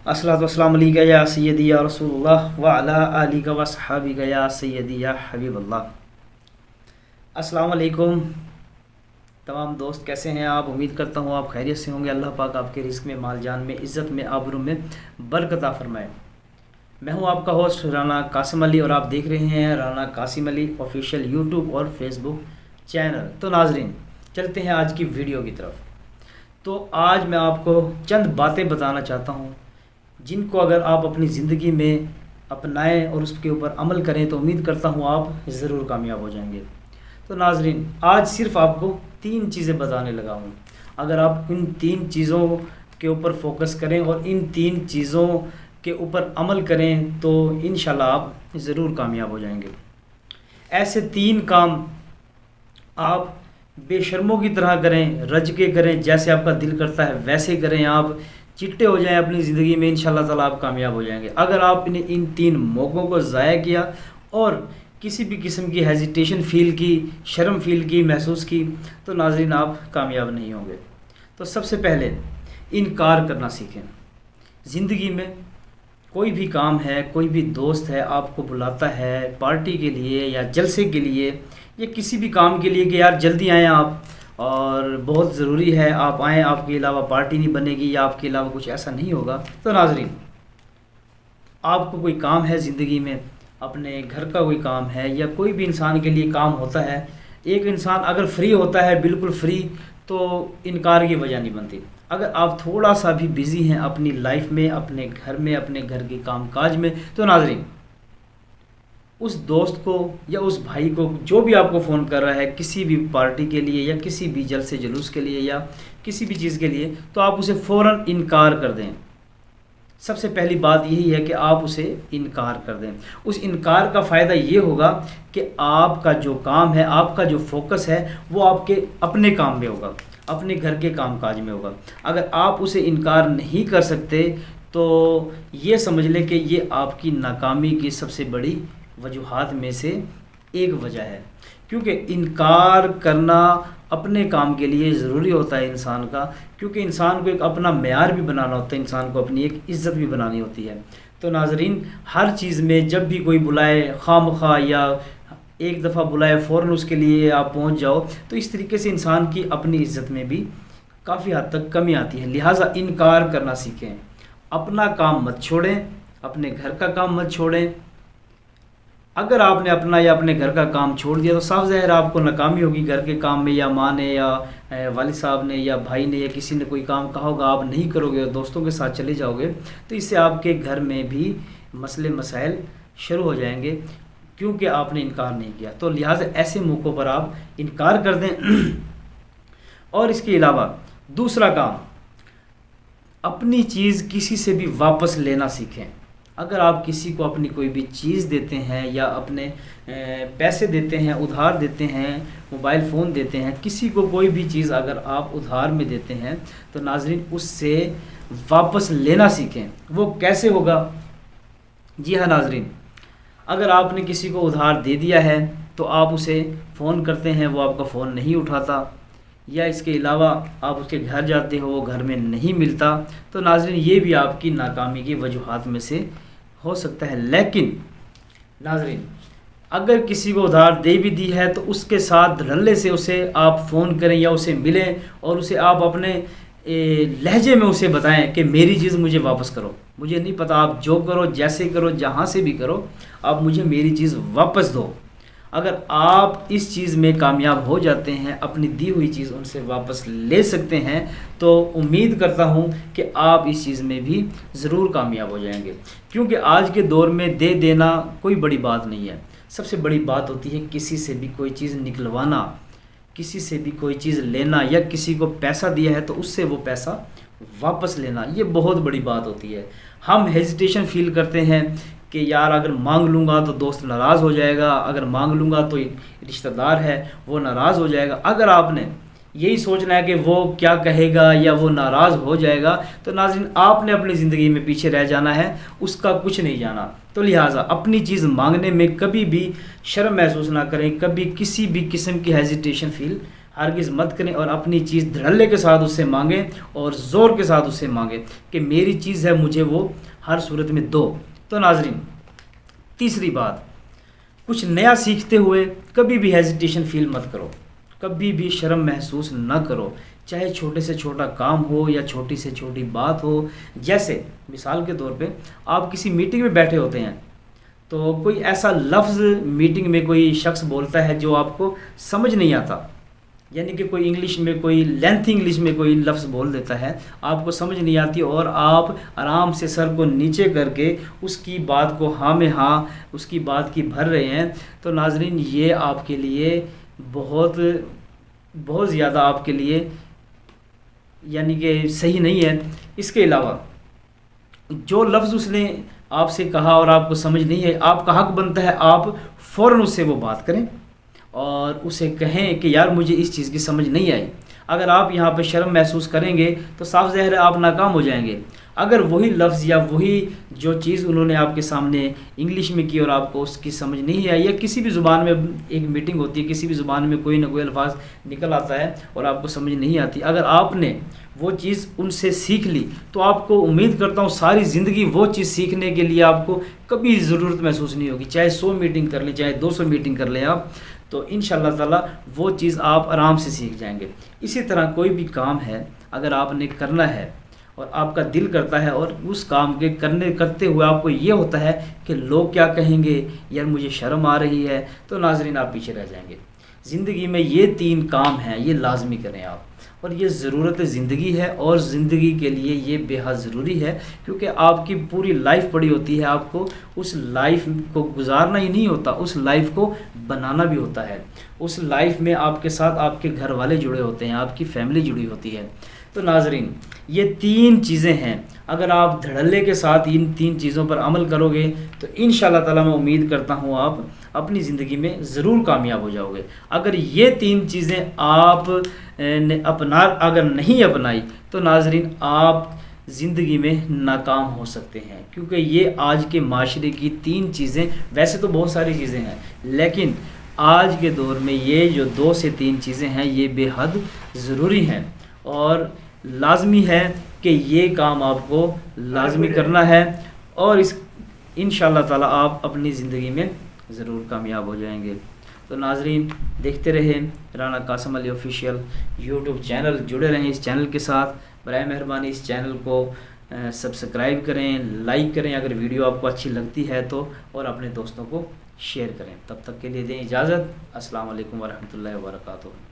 अस्सलातु वस्सलामु अलैका या सय्यदी या रसूलुल्लाह व अला आलिका व सहाबिका या सय्यदी या हबीबल्लाह। अस्सलामु अलैकुम तमाम दोस्त, कैसे हैं आप? उम्मीद करता हूँ आप खैरियत से होंगे। अल्लाह पाक आपके रिस्क में, माल जान में, इज़्ज़त में, आबरू में बरकत अता फरमाए। मैं हूँ आपका होस्ट राना कासिम अली और आप देख रहे हैं राना कासिम अली ऑफिशियल यूट्यूब और फेसबुक चैनल। तो नाजरीन, चलते हैं आज की वीडियो की तरफ। तो आज मैं आपको चंद बातें बताना चाहता हूँ जिनको अगर आप अपनी ज़िंदगी में अपनाएं और उसके ऊपर अमल करें तो उम्मीद करता हूँ आप ज़रूर कामयाब हो जाएंगे। तो नाजरीन, आज सिर्फ आपको 3 चीज़ें बताने लगा हूँ। अगर आप इन 3 चीज़ों के ऊपर फोकस करें और इन 3 चीज़ों के ऊपर अमल करें तो इंशाल्लाह आप ज़रूर कामयाब हो जाएंगे। ऐसे 3 काम आप बेशर्मों की तरह करें, रज के करें, जैसे आपका दिल करता है वैसे करें, आप चिट्टे हो जाएं अपनी ज़िंदगी में, इंशाल्लाह ताला आप कामयाब हो जाएंगे। अगर आपने इन 3 मौक़ों को ज़ाया किया और किसी भी किस्म की हेजिटेशन फ़ील की, शर्म फ़ील की, महसूस की, तो नाज़रीन आप कामयाब नहीं होंगे। तो सबसे पहले इनकार करना सीखें। ज़िंदगी में कोई भी काम है, कोई भी दोस्त है आपको बुलाता है पार्टी के लिए या जलसे के लिए या किसी भी काम के लिए कि यार जल्दी आएँ आप और बहुत ज़रूरी है आप आएँ, आपके अलावा पार्टी नहीं बनेगी या आपके अलावा कुछ ऐसा नहीं होगा। तो नाज़रीन, आपको कोई काम है ज़िंदगी में, अपने घर का कोई काम है या कोई भी इंसान के लिए काम होता है। एक इंसान अगर फ्री होता है, बिल्कुल फ्री, तो इनकार की वजह नहीं बनती। अगर आप थोड़ा सा भी बिज़ी हैं अपनी लाइफ में, अपने घर में, अपने घर के काम काज में, तो नाज़रीन उस दोस्त को या उस भाई को जो भी आपको फ़ोन कर रहा है किसी भी पार्टी के लिए या किसी भी जलसे जुलूस के लिए या किसी भी चीज़ के लिए, तो आप उसे फ़ौरन इनकार कर दें। सबसे पहली बात यही है कि आप उसे इनकार कर दें। उस इनकार का फ़ायदा ये होगा कि आपका जो काम है, आपका जो फोकस है वो आपके अपने काम में होगा, अपने घर के काम काज में होगा। अगर आप उसे इनकार नहीं कर सकते तो ये समझ लें कि ये आपकी नाकामी की सबसे बड़ी वजूहात में से एक वजह है, क्योंकि इनकार करना अपने काम के लिए ज़रूरी होता है इंसान का, क्योंकि इंसान को एक अपना मेयार भी बनाना होता है, इंसान को अपनी एक इज़्ज़त भी बनानी होती है। तो नाज़रीन, हर चीज़ में जब भी कोई बुलाए खामखा या एक दफ़ा बुलाए फ़ौरन उसके लिए आप पहुंच जाओ, तो इस तरीके से इंसान की अपनी इज़्ज़त में भी काफ़ी हद तक कमी आती है। लिहाजा इनकार करना सीखें। अपना काम मत छोड़ें, अपने घर का काम मत छोड़ें। अगर आपने अपना या अपने घर का काम छोड़ दिया तो साफ ज़ाहिर आपको नाकामी होगी घर के काम में, या माँ ने या वालिद साहब ने या भाई ने या किसी ने कोई काम कहा होगा, आप नहीं करोगे और दोस्तों के साथ चले जाओगे, तो इससे आपके घर में भी मसले मसाइल शुरू हो जाएंगे, क्योंकि आपने इनकार नहीं किया। तो लिहाजा ऐसे मौक़ों पर आप इनकार कर दें। और इसके अलावा दूसरा काम, अपनी चीज़ किसी से भी वापस लेना सीखें। अगर आप किसी को अपनी कोई भी चीज़ देते हैं या अपने पैसे देते हैं, उधार देते हैं, मोबाइल फ़ोन देते हैं, किसी को कोई भी चीज़ अगर आप उधार में देते हैं तो नाज़रीन उससे वापस लेना सीखें। वो कैसे होगा? जी हाँ नाज़रीन, अगर आपने किसी को उधार दे दिया है तो आप उसे फ़ोन करते हैं, वो आपका फ़ोन नहीं उठाता, या इसके अलावा आप उसके घर जाते हो वो घर में नहीं मिलता, तो नाज़रीन ये भी आपकी नाकामी की वजूहात में से हो सकता है। लेकिन नाज़रीन, अगर किसी को उधार दे भी दी है तो उसके साथ धड़ल्ले से उसे आप फ़ोन करें या उसे मिलें और उसे आप अपने लहजे में उसे बताएं कि मेरी चीज़ मुझे वापस करो। मुझे नहीं पता, आप जो करो, जैसे करो, जहाँ से भी करो, आप मुझे मेरी चीज़ वापस दो। अगर आप इस चीज़ में कामयाब हो जाते हैं, अपनी दी हुई चीज़ उनसे वापस ले सकते हैं, तो उम्मीद करता हूं कि आप इस चीज़ में भी ज़रूर कामयाब हो जाएंगे। क्योंकि आज के दौर में दे देना कोई बड़ी बात नहीं है, सबसे बड़ी बात होती है किसी से भी कोई चीज़ निकलवाना, किसी से भी कोई चीज़ लेना, या किसी को पैसा दिया है तो उससे वो पैसा वापस लेना, ये बहुत बड़ी बात होती है। हम हेजिटेशन फ़ील करते हैं कि यार अगर मांग लूँगा तो दोस्त नाराज़ हो जाएगा, अगर मांग लूँगा तो रिश्तेदार है वो नाराज़ हो जाएगा। अगर आपने यही सोचना है कि वो क्या कहेगा या वो नाराज़ हो जाएगा, तो नाज़रीन आपने अपनी ज़िंदगी में पीछे रह जाना है, उसका कुछ नहीं जाना। तो लिहाजा अपनी चीज़ मांगने में कभी भी शर्म महसूस ना करें, कभी किसी भी किस्म की हेजिटेशन फ़ील ہرگز مت کریں اور اپنی چیز دھڑلے کے ساتھ اس سے مانگیں اور زور کے ساتھ اس سے مانگیں کہ میری چیز ہے مجھے وہ ہر صورت میں دو۔ تو ناظرین تیسری بات، کچھ نیا سیکھتے ہوئے کبھی بھی ہیزیٹیشن فیل مت کرو، کبھی بھی شرم محسوس نہ کرو، چاہے چھوٹے سے چھوٹا کام ہو یا چھوٹی سے چھوٹی بات ہو۔ جیسے مثال کے طور پہ آپ کسی میٹنگ میں بیٹھے ہوتے ہیں تو کوئی ایسا لفظ میٹنگ میں کوئی شخص بولتا ہے جو آپ کو سمجھ نہیں آتا، یعنی کہ کوئی انگلش میں کوئی لینتھی انگلش میں کوئی لفظ بول دیتا ہے، آپ کو سمجھ نہیں آتی اور آپ آرام سے سر کو نیچے کر کے اس کی بات کو ہاں میں ہاں اس کی بات کی بھر رہے ہیں، تو ناظرین یہ آپ کے لیے بہت زیادہ آپ کے لیے یعنی کہ صحیح نہیں ہے۔ اس کے علاوہ جو لفظ اس نے آپ سے کہا اور آپ کو سمجھ نہیں ہے، آپ کا حق بنتا ہے آپ فوراً اس سے وہ بات کریں اور اسے کہیں کہ یار مجھے اس چیز کی سمجھ نہیں آئی۔ اگر آپ یہاں پہ شرم محسوس کریں گے تو صاف ظاہر ہے آپ ناکام ہو جائیں گے۔ اگر وہی لفظ یا وہی جو چیز انہوں نے آپ کے سامنے انگلش میں کی اور آپ کو اس کی سمجھ نہیں آئی، یا کسی بھی زبان میں ایک میٹنگ ہوتی ہے، کسی بھی زبان میں کوئی نہ کوئی الفاظ نکل آتا ہے اور آپ کو سمجھ نہیں آتی، اگر آپ نے وہ چیز ان سے سیکھ لی تو آپ کو امید کرتا ہوں ساری زندگی وہ چیز سیکھنے کے لیے آپ کو کبھی ضرورت محسوس نہیں ہوگی، چاہے 100 میٹنگ کر لیں چاہے 200 میٹنگ کر لیں آپ، تو انشاءاللہ تعالی وہ چیز آپ آرام سے سیکھ جائیں گے۔ اسی طرح کوئی بھی کام ہے اگر آپ نے کرنا ہے اور آپ کا دل کرتا ہے اور اس کام کے کرتے ہوئے آپ کو یہ ہوتا ہے کہ لوگ کیا کہیں گے، یار مجھے شرم آ رہی ہے، تو ناظرین آپ پیچھے رہ جائیں گے۔ زندگی میں یہ 3 کام ہیں، یہ لازمی کریں آپ، اور یہ ضرورت زندگی ہے اور زندگی کے لیے یہ بے حد ضروری ہے، کیونکہ آپ کی پوری لائف پڑی ہوتی ہے، آپ کو اس لائف کو گزارنا ہی نہیں ہوتا، اس لائف کو بنانا بھی ہوتا ہے۔ اس لائف میں آپ کے ساتھ آپ کے گھر والے جڑے ہوتے ہیں، آپ کی فیملی جڑی ہوتی ہے۔ تو ناظرین یہ 3 چیزیں ہیں، اگر آپ دھڑلے کے ساتھ ان 3 چیزوں پر عمل کرو گے تو انشاءاللہ تعالی میں امید کرتا ہوں آپ اپنی زندگی میں ضرور کامیاب ہو جاؤ گے۔ اگر یہ 3 چیزیں آپ نے اگر نہیں اپنائی تو ناظرین آپ زندگی میں ناکام ہو سکتے ہیں، کیونکہ یہ آج کے معاشرے کی 3 چیزیں، ویسے تو بہت ساری چیزیں ہیں لیکن آج کے دور میں یہ جو 2 سے 3 چیزیں ہیں یہ بے حد ضروری ہیں اور لازمی ہے کہ یہ کام آپ کو لازمی کرنا ہے، اور اس انشاءاللہ تعالی آپ اپنی زندگی میں ضرور کامیاب ہو جائیں گے۔ تو ناظرین دیکھتے رہیں رانا قاسم علی آفیشیل یوٹیوب چینل، جڑے رہیں اس چینل کے ساتھ، برائے مہربانی اس چینل کو سبسکرائب کریں، لائک کریں اگر ویڈیو آپ کو اچھی لگتی ہے تو، اور اپنے دوستوں کو شیئر کریں۔ تب تک کے لیے دیں اجازت، السلام علیکم ورحمۃ اللہ وبرکاتہ۔